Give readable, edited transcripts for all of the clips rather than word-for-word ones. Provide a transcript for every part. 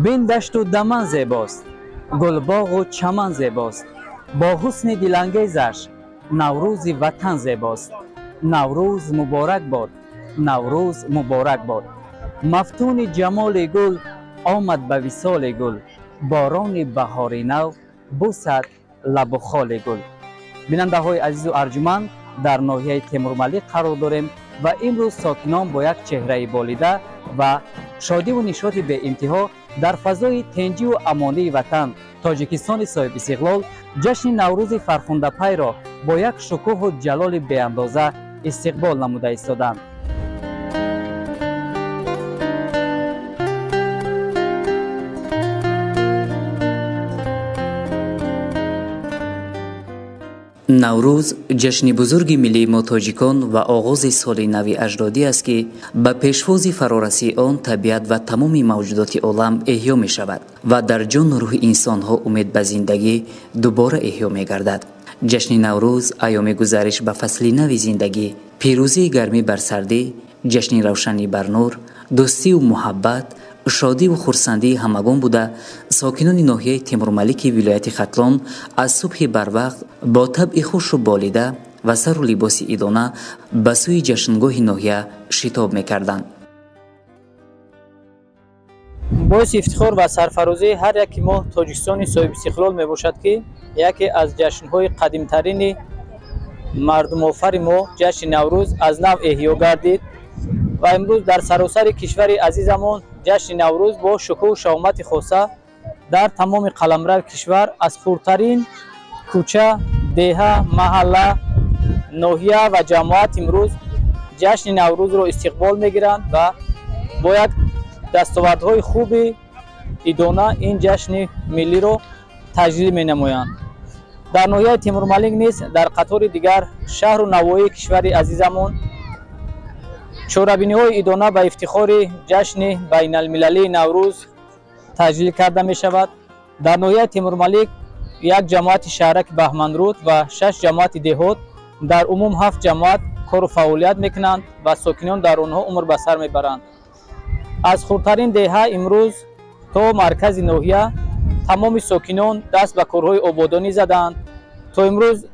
بین دشت و دمن زیباست، گلباغ و چمن زیباست. با حسن دلانگیزش نوروز وطن زیباست. نوروز مبارک باد، نوروز مبارک باد. مفتون جمال گل آمد به وصال گل. باران بهاری نو بوسد لب و خال گل. بیننده های عزیز و ارجمند، در ناحیه تیمورملک قرار داریم و امروز ساکنان با یک چهره بالیده و شادی و نشاط به انتها در فضای تنجی و امانی وطن تاجیکستان صاحب استقلال جشن نوروز فرخنده پی را با یک شکوه و جلال بی اندازه استقبال نموده ایستادند. نوروز جشن بزرگ ملی ما تاجیکان و آغاز سال نو اجدادی است که به پیشواز فرارسی آن طبیعت و تمام موجودات عالم احیا می شود و در جان و روح انسان ها امید به زندگی دوباره احیا می گردد. جشن نوروز ایام گزارش به فصل نو زندگی، پیروزی گرمی بر سردی، جشن روشنی بر نور، دوستی و محبت، شادی و خرسندی همگان بوده. ساکنان ناحیه تیمورملک ولایت ختلان از صبح بر وقت با طبع خوش و بالیده و سر و لباس ایدانه به سوی جشنگاه ناحیه شتاب می‌کردند. باعث افتخار و سرفرازی هر یک ما تاجیکستان صاحب استقلال میباشد که یکی از جشن‌های قدیم‌ترین مردم آفر ما جشن نوروز از نو احیا گردید و امروز در سراسر کشور عزیزمان جشن نوروز با شکوه و شامت خاصه در تمام قلمرو کشور از خردترین کوچه، دهه، محله، ناحیه و جماعت امروز جشن نوروز را استقبال میگیرند و با یک دستاوردهای خوب ایدانه این جشن ملی را تجلیل می نمایند. در ناحیه تیمورملک نیز در قطار دیگر شهر و نواحی کشور عزیزمان چوربینی‌های ایدانه به افتخار جشن بین المللی نوروز تجلیل کرده می شود. در ناحیه تیمورملک یک جماعت شهرک بهمنرود و 6 جماعت دهات در عموم 7 جماعت کار و فعالیت میکنند و ساکنان در آنها عمر به سر میبرند. از خردترین دهه امروز تا مرکز ناحیه تمام ساکنان دست به کارهای آبادانی زدند. تا امروز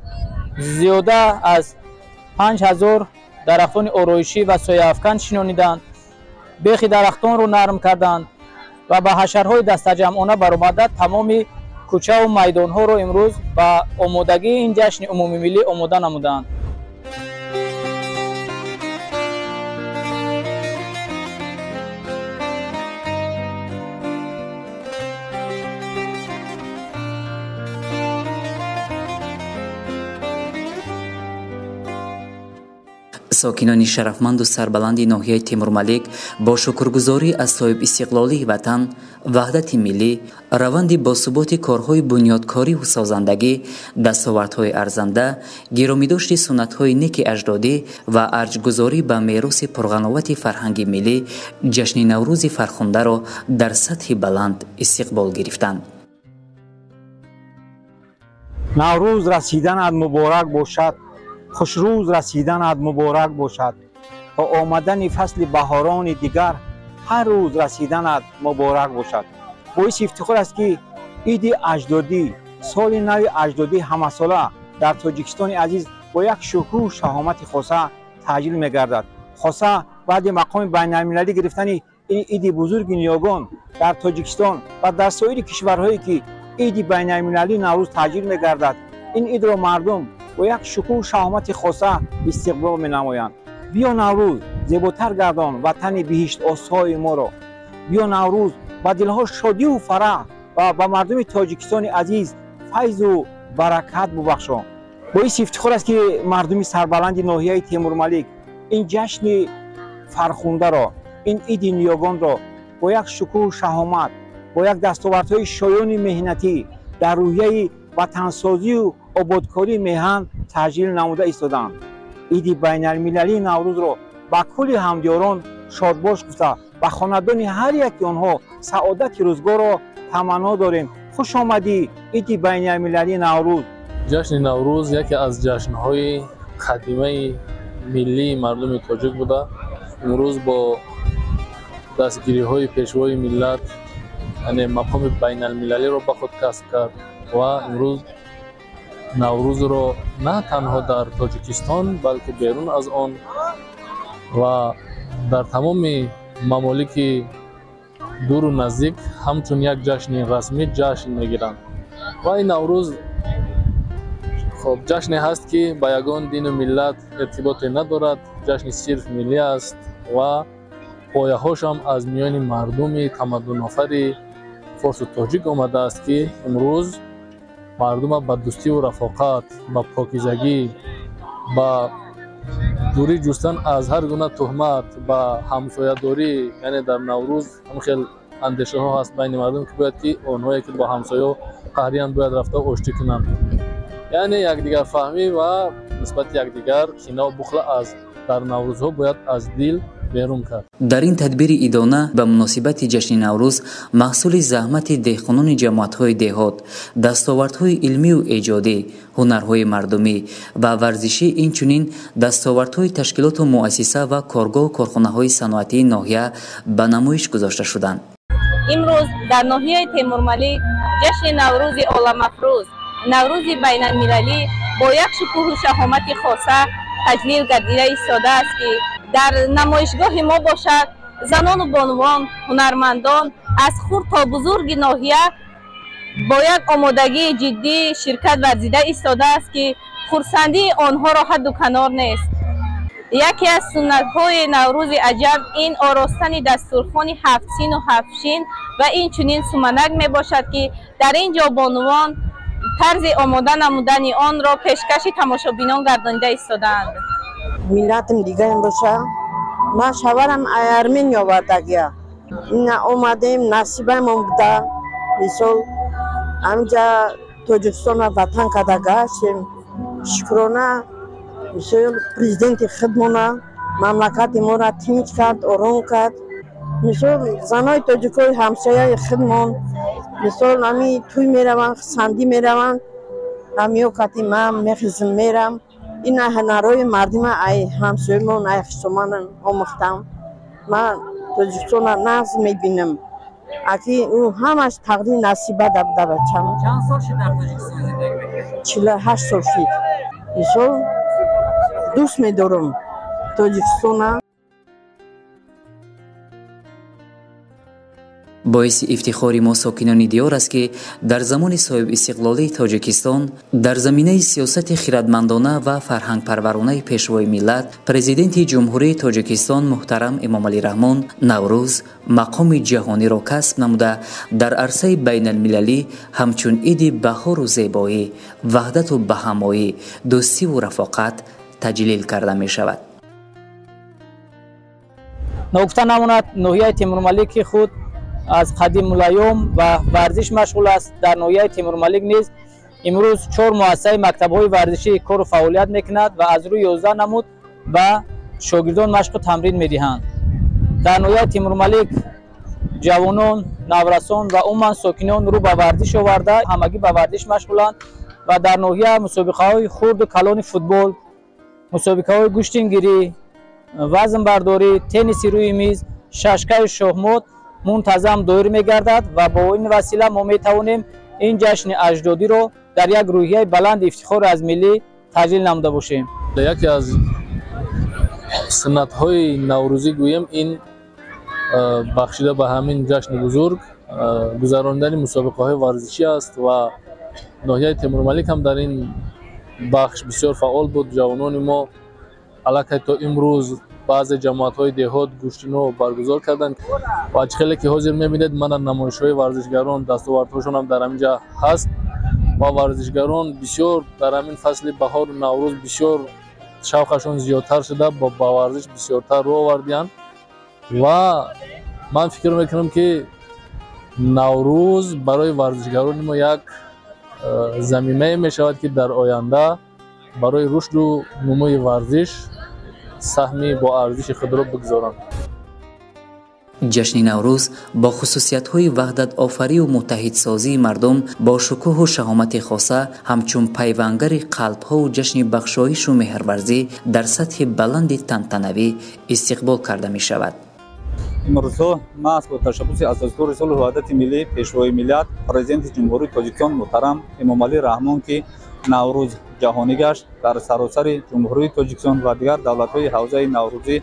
زیاده از 5000 درختان آرایشی و سایه افکن شنانیدند. بیخ درختان را نرم کردند و به حشرهای دستجمعانه برآمده تمام کوچه و میدان ها را امروز به آمادگی این جشن عمومی ملی آماده نمودند. ساکنان شرفمند و سربلند ناحیه تیمورملک با شکرگزاری از صاحب استقلالی وطن، وحدت ملی، روند باثبات کارهای بنیادکاری و سازندگی، دستاوردهای ارزنده، گرامیداشت سنت‌های نیک اجدادی و ارجگذاری به میراث پرقناوت فرهنگ ملی، جشن نوروز فرخنده را در سطح بلند استقبال گرفتند. نوروز رسیدنت مبارک باشد، خوش روز رسیدنت مبارک باشد. با آمدن فصل بهاران دیگر هر روز رسیدنت مبارک باشد. باعث افتخار است که عید اجدادی، سال نو اجدادی همه ساله در تاجیکستان عزیز با یک شکوه و شهامت خاصه تجلیل می‌گردد. خاصه بعد مقام بین‌المللی گرفتن این عید بزرگ نیاگان در تاجیکستان و در سایر کشورهایی که عید بین‌المللی نوروز تجلیل می‌گردد، این عید را مردم با یک شکوه و شهامت خاصه استقبال می‌نمایند. بیا نوروز زیباتر گردان وطن بهشت آسای ما را. بیا نوروز با دلها شادی و فرح و با مردم تاجیکستان عزیز فیض و برکت ببخشان. باعث افتخار است که مردم سربلند ناحیه تیمورملک این جشن فرخنده را، این عید نیاگان را با یک شکوه و شهامت، با یک دستاوردهای شایان مهنتی در روحیه وطنسازی و آبادکاری میهن تجلیل نموده ایستادند. عید بین المللی نوروز را با کل همدیاران شادباش گفته و خاندان هر یک آنها سعادت روزگار را تمنا داریم. خوش آمدی عید بین المللی نوروز. جشن نوروز یکی از جشن‌های قدیمی ملی مردم تاجیک بوده. امروز با دستگیری‌های پیشوای ملت یعنی مقام بین المللی را به خود کسب کرد و امروز نوروز را نه تنها در تاجیکستان بلکه بیرون از آن و در تمام ممالک دور و نزدیک همچون یک جشن رسمی جشن میگیرند. و این نوروز خب جشنی هست که با یگان دین و ملت ارتباطی ندارد، جشن صرف ملی است و پایه‌هاش هم از میان مردم تمدن آفر فارس و تاجیک آمده است که امروز مردم با دوستی و رفاقت، با پاکیزگی، با دوری جستن از هر گونه تهمت، با همسایه‌داری، یعنی در نوروز هم خیلی اندیشه ها هست بین مردم که باید که آنهایی که با همسایه قهریان باید رفته آشتی کنند، یعنی یکدیگر فهمی و نسبت یکدیگر کینه و بخل از در نوروزها باید از دل بیرون کرد. در این تدبیر ایدانه به مناسبت جشن نوروز محصول زحمت دهقانان جماعت‌های دهات، دستاوردهای علمی و ایجادی، هنرهای مردمی و ورزشی، اینچنین دستاوردهای تشکیلات و مؤسسه و کارگاه و کارخانه‌های صنعتی ناحیه به نمایش گذاشته شدند. امروز در ناحیه تیمورملک جشن نوروز عالم‌افروز، نوروز بین المللی با یک شکوه و شهامت خاصه تجلیل گردیده ایستاده است که در نمایشگاه ما باشد زنان و بانوان، هنرمندان از خرد تا بزرگ ناحیه با یک آمادگی جدی شرکت ورزیده ایستاده است که خرسندی آنها را حد و کنار نیست. یکی از سنت‌های نوروز عجب این آراستن دسترخوان 7 سین و 7 شین و این چنین سمنک می باشد که در اینجا بانوان طرز آماده نمودن آن را پیشکش تماشابینان گردانیده ایستادند. ملتم دیگه این باشه. ما شوهرم ارمنیا وردگیه. این اومدیم نصیبه ما بوده. مثال همینجا تاجیکستان و وطن کده گشتیم. شکرانه مثال پریزیدنت خودمونه مملکت ما را تیمیج کرد، آرام کرد. مثال زنای تاجیکای همسایه خودمون مثال همی توی میروند، سندی میروند، همی وقتی من میخیزم میرم. این هنرهای مردم ای همسایمون ای خشمان آموختم. من تاجیکستان نقض میبینم اکی او همش تقدیر نصیبه در بچم. چند سال شد در تاجیکستان زندگی میکنید؟ 48 سال شد. مثال دوست میدارم تاجیکستان. باعث افتخار ما ساکنان دیار است که در زمان صاحب استقلالی تاجیکستان در زمینه سیاست خردمندانه و فرهنگ پرورانه پیشوای ملت پرزیدنت جمهوری تاجیکستان محترم امام علی رحمان نوروز مقام جهانی را کسب نموده در عرصه بین المللی همچون عید بهار و زیبایی، وحدت و بهمایی، دوستی و رفاقت تجلیل کرده می شود. نکته نماند ناحیه تیمورملک خود از قدیم الایام و ورزش مشغول است. در ناحیه تیمورملک نیز امروز 4 مؤسسه مکتب‌های ورزشی کار و فعالیت می‌کند و از روی 11 نمود و شاگردان مشق و تمرین می‌دهند. در ناحیه تیمورملک جوانان، نورسان و عموما ساکنان رو به ورزش آورده همگی به ورزش مشغولند و در ناحیه مسابقه‌های خرد و کلان فوتبال، مسابقه‌های گوشتینگیری، وزن برداری، تنیس روی میز، ششکه شاهمات منتظم دایر می‌گردد و با این وسیله ما می‌توانیم این جشن اجدادی رو در یک روحیه بلند افتخار از ملی تجلیل نموده باشیم. یکی از سنت‌های نوروزی گویم این بخشیده به همین جشن بزرگ گذراندن مسابقه‌های ورزشی است و ناحیه تیمورملک هم در این بخش بسیار فعال بود. جوانان ما علاقه تا امروز بعض جماعت‌های دهات گوشتینو برگزار کردند و خیلی که حاضر می‌بینید من نمایش‌های ورزشگران دستاوردهاشون هم در اینجا هست و ورزشگران بسیار در همین فصل بهار و نوروز بسیار شوقشون زیادتر شده با ورزش بسیارتر رو آوردیان و من فکر میکنم که نوروز برای ورزشگران ما یک زمینه می شود که در آینده برای رشد و نموی ورزش سهمی با ارزش خود را بگذارند. جشن نوروز با خصوصیت‌های وحدت آفری و متحدسازی مردم با شکوه و شهامت خاصه همچون پیوندگر قلب‌ها و جشن بخشایش و مهرورزی در سطح بلند تنتنوی استقبال کرده می شود. امروز ما از با تشبث اساسدار صلح و وحدت ملی پیشروی ملت پرزیدنت جمهوری تاجیکستان محترم امام علی رحمان که نوروز جهانی گشت در سراسر جمهوری تاجیکستان و دیگر دولت‌های حوزه نوروزی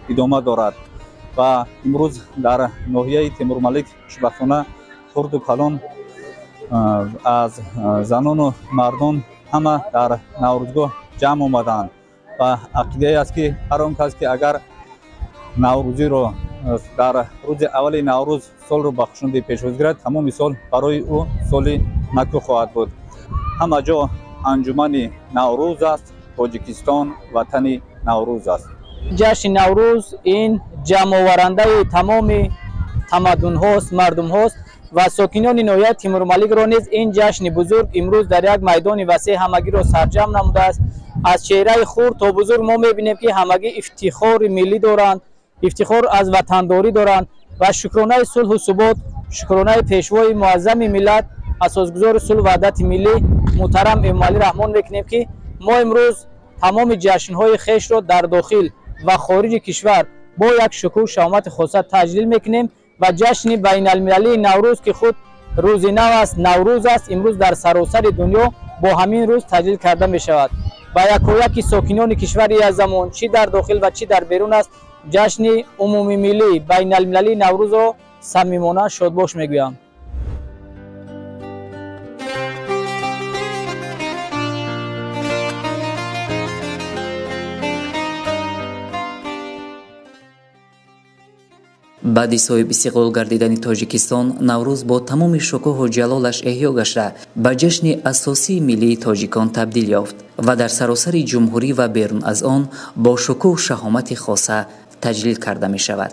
ادامه دارد و امروز در ناحیه تیمورملک خوشبختانه خرد و کلان از زنان و مردان همه در نوروزگاه جمع آمدند و عقیده است که هر آن کس که اگر نوروزی را در روز اول نوروز سال را بخشنده پیش‌روی گیرد تمام سال برای او سال نکو خواهد بود. همه جا انجمن نوروز است، تاجیکستان وطن نوروز است. جشن نوروز این جمع آورنده تمام تمدن هاست، مردم هاست و ساکنان ناحیه تیمورملک را نیز این جشن بزرگ امروز در یک میدان وسیع همگی را سرجم نموده است. از چهره خرد تا بزرگ ما می‌بینیم که همگی افتخار ملی دارند، افتخار از وطنداری دارند و شکرانه صلح و ثبات، شکرانه پیشوای معظم ملت اساسگزار صلح و وحدت ملی محترم امام علی رحمان میکنیم که ما امروز تمام جشن‌های خویش را در داخل و خارج کشور با یک شکوه و شهامت خاصه تجلیل میکنیم و جشن بین المللی نوروز که خود روز نو است، نوروز است، امروز در سراسر دنیا با همین روز تجلیل کرده می شود و یکی ساکنان کشور از زمان چی در داخل و چی در بیرون است جشن عمومی ملی بین المللی نوروز را صمیمانه شادباش میگویم. баъди соҳиб истиқлол гардидани тоҷикистон наврӯз бо тамоми шукӯҳу ҷалолаш эҳё гашта ба ҷашни асосии миллии тоҷикон табдил ёфт ва дар саросари ҷумҳурӣ ва берун аз он бо шукӯҳу шаҳомати хоса таҷлил карда мешавад.